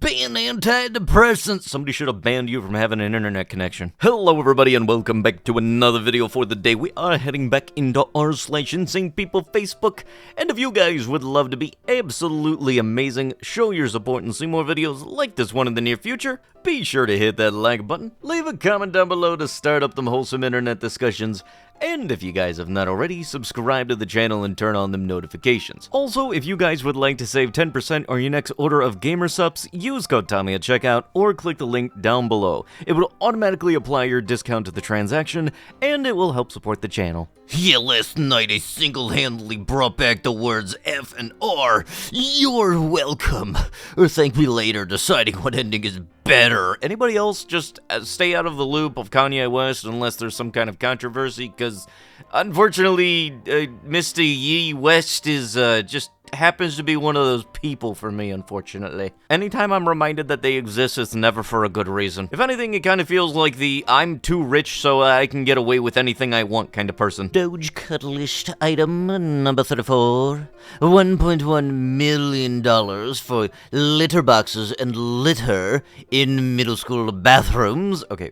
ban antidepressants. Somebody should have banned you from having an internet connection. Hello everybody and welcome back to another video for the day. We are heading back into r/Insane People Facebook, and if you guys would love to be absolutely amazing, show your support and see more videos like this one in the near future, be sure to hit that like button, leave a comment down below to start up them wholesome internet discussions, and if you guys have not already, subscribe to the channel and turn on them notifications. Also, if you guys would like to save 10% on your next order of gamer subs, use code Tommy at checkout or click the link down below. It will automatically apply your discount to the transaction, and it will help support the channel. Yeah, last night I single-handedly brought back the words F and R. You're welcome. Or thank me later, deciding what ending is better. Anybody else just stay out of the loop of Kanye West unless there's some kind of controversy? Because unfortunately, Mr. Ye West is just happens to be one of those people for me, unfortunately. Anytime I'm reminded that they exist, it's never for a good reason. If anything, it kind of feels like the I'm too rich so I can get away with anything I want kind of person. Doge Catalyst item number 34. $1.1 million for litter boxes and litter in middle school bathrooms. Okay.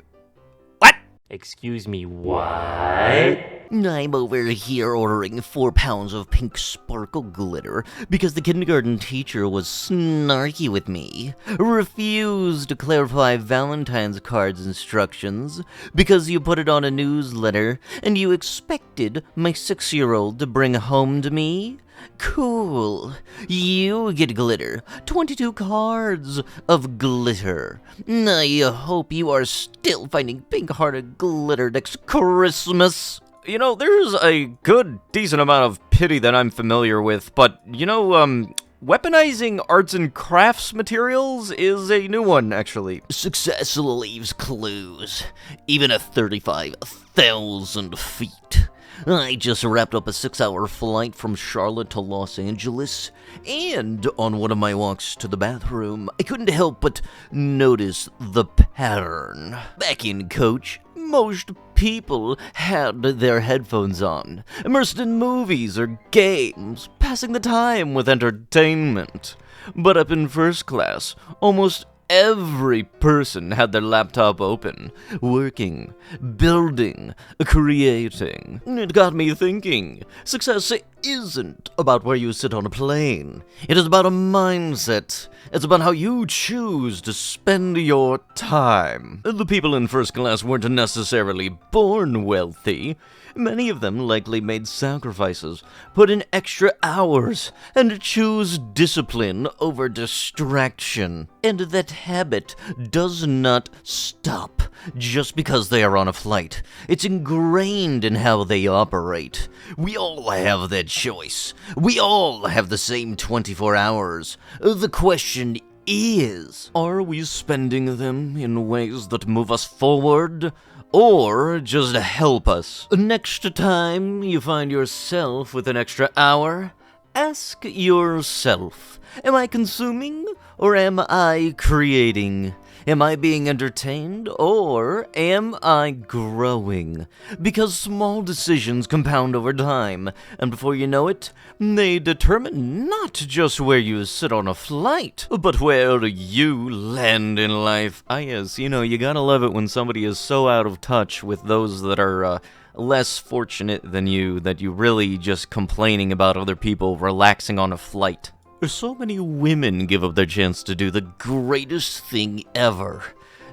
What? Excuse me, what? I'm over here ordering 4 pounds of pink sparkle glitter because the kindergarten teacher was snarky with me, refused to clarify Valentine's card's instructions because you put it on a newsletter and you expected my 6-year-old to bring home to me. Cool. You get glitter. 22 cards of glitter. I hope you are still finding pink-hearted glitter next Christmas. You know, there's a good, decent amount of pity that I'm familiar with, but, you know, weaponizing arts and crafts materials is a new one, actually. Success leaves clues, even at 35,000 feet. I just wrapped up a 6-hour flight from Charlotte to Los Angeles, and on one of my walks to the bathroom, I couldn't help but notice the pattern. Back in coach, most people had their headphones on, immersed in movies or games, passing the time with entertainment. But up in first class, almost every person had their laptop open, working, building, creating. It got me thinking, success isn't about where you sit on a plane. It is about a mindset. It's about how you choose to spend your time. The people in first class weren't necessarily born wealthy. Many of them likely made sacrifices, put in extra hours, and choose discipline over distraction. And that habit does not stop just because they are on a flight. It's ingrained in how they operate. We all have that choice. We all have the same 24 hours. The question is, are we spending them in ways that move us forward, or just help us? Next time you find yourself with an extra hour, ask yourself, am I consuming or am I creating? Am I being entertained or am I growing? Because small decisions compound over time, and before you know it, they determine not just where you sit on a flight, but where you land in life. Ah yes, you know, you gotta love it when somebody is so out of touch with those that are, less fortunate than you, that you really just complaining about other people relaxing on a flight. So many women give up their chance to do the greatest thing ever.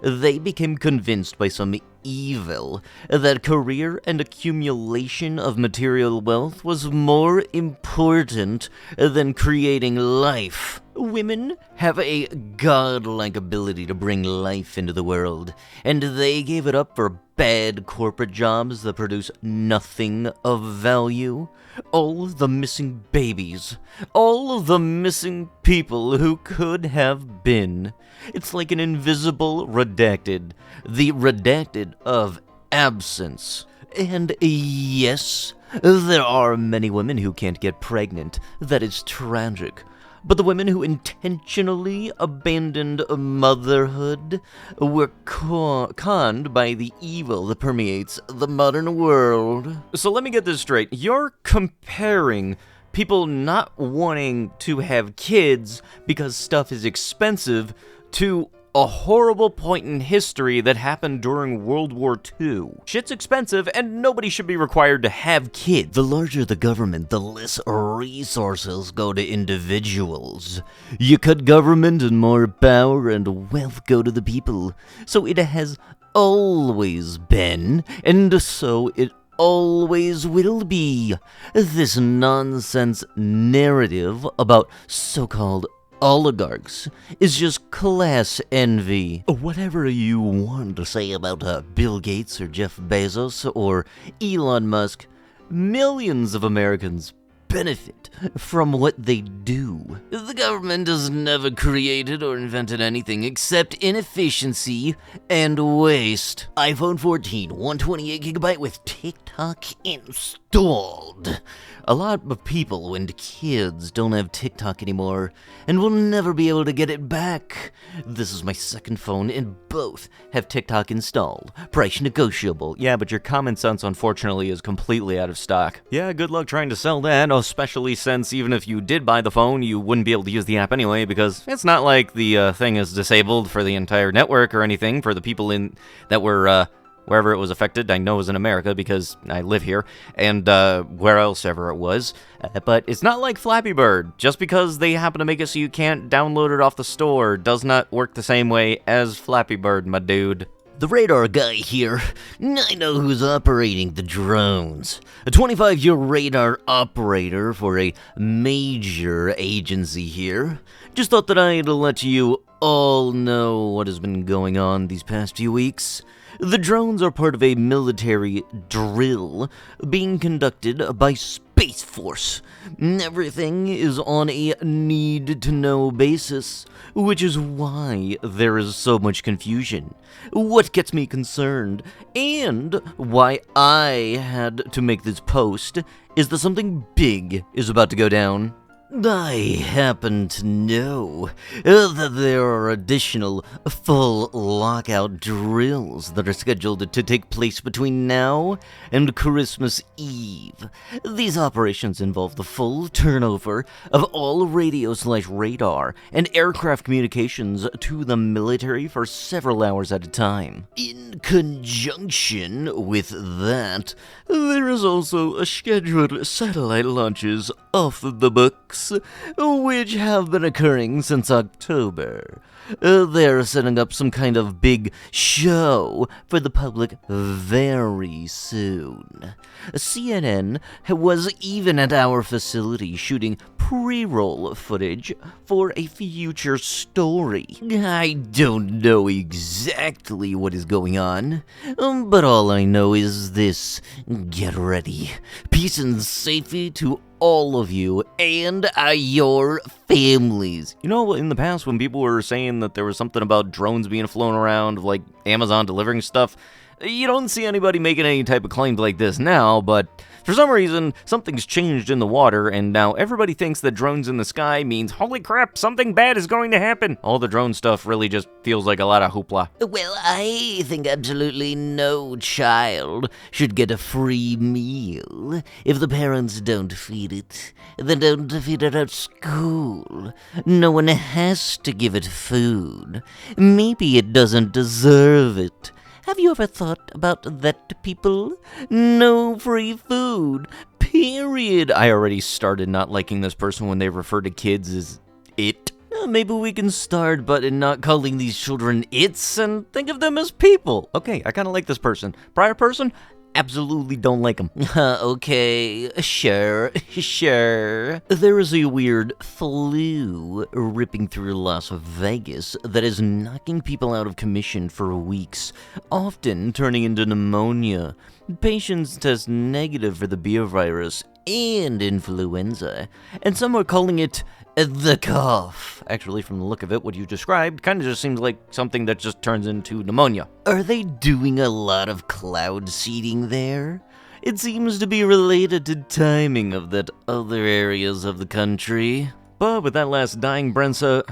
They became convinced by some evil that career and accumulation of material wealth was more important than creating life. Women have a godlike ability to bring life into the world, and they gave it up for bad corporate jobs that produce nothing of value. All of the missing babies, all of the missing people who could have been. It's like an invisible redacted, the redacted of absence. And yes, there are many women who can't get pregnant. That is tragic. But the women who intentionally abandoned motherhood were conned by the evil that permeates the modern world. So let me get this straight. You're comparing people not wanting to have kids because stuff is expensive to a horrible point in history that happened during World War II. Shit's expensive, and nobody should be required to have kids. The larger the government, the less resources go to individuals. You cut government and more power and wealth go to the people. So it has always been, and so it always will be. This nonsense narrative about so-called oligarchs is just class envy. Whatever you want to say about Bill Gates or Jeff Bezos or Elon Musk, millions of Americans benefit from what they do. The government has never created or invented anything except inefficiency and waste. iPhone 14, 128GB with TikTok installed. A lot of people and kids don't have TikTok anymore and will never be able to get it back. This is my second phone and both have TikTok installed. Price negotiable. Yeah, but your common sense unfortunately is completely out of stock. Yeah, good luck trying to sell that, especially since even if you did buy the phone, you wouldn't be able to use the app anyway because it's not like the thing is disabled for the entire network or anything for the people in that were wherever it was affected. I know it was in America because I live here, and where else ever it was. But it's not like Flappy Bird. Just because they happen to make it so you can't download it off the store does not work the same way as Flappy Bird, my dude. The radar guy here. I know who's operating the drones. A 25-year radar operator for a major agency here. Just thought that I'd let you all know what has been going on these past few weeks. The drones are part of a military drill being conducted by Space Force. Everything is on a need-to-know basis, which is why there is so much confusion. What gets me concerned, and why I had to make this post, is that something big is about to go down. I happen to know that there are additional full lockout drills that are scheduled to take place between now and Christmas Eve. These operations involve the full turnover of all radio/radar and aircraft communications to the military for several hours at a time. In conjunction with that, there is also a scheduled satellite launches off the books, which have been occurring since October. They're setting up some kind of big show for the public very soon. CNN was even at our facility shooting pre-roll footage for a future story. I don't know exactly what is going on, but all I know is this. Get ready. Peace and safety to all of you and your families. You know, in the past when people were saying that there was something about drones being flown around, like Amazon delivering stuff, you don't see anybody making any type of claims like this now, but for some reason, something's changed in the water, and now everybody thinks that drones in the sky means, holy crap, something bad is going to happen. All the drone stuff really just feels like a lot of hoopla. Well, I think absolutely no child should get a free meal. If the parents don't feed it, then don't feed it at school. No one has to give it food. Maybe it doesn't deserve it. Have you ever thought about that, people? No free food, period. I already started not liking this person when they refer to kids as it. Maybe we can start but in not calling these children its and think of them as people. Okay, I kind of like this person. Prior person? Absolutely don't like them. Okay, sure. There is a weird flu ripping through Las Vegas that is knocking people out of commission for weeks, often turning into pneumonia. Patients test negative for the beer virus and influenza, and some are calling it the cough. Actually, from the look of it, what you described kind of just seems like something that just turns into pneumonia. Are they doing a lot of cloud seeding there? It seems to be related to timing of that other areas of the country. But with that last dying brain cell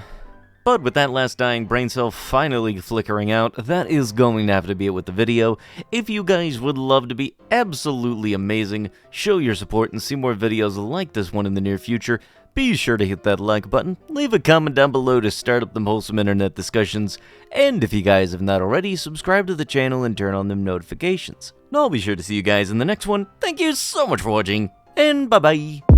finally flickering out, that is going to have to be it with the video. If you guys would love to be absolutely amazing, show your support and see more videos like this one in the near future, be sure to hit that like button, leave a comment down below to start up them wholesome internet discussions, and if you guys have not already, subscribe to the channel and turn on them notifications. And I'll be sure to see you guys in the next one. Thank you so much for watching, and bye-bye.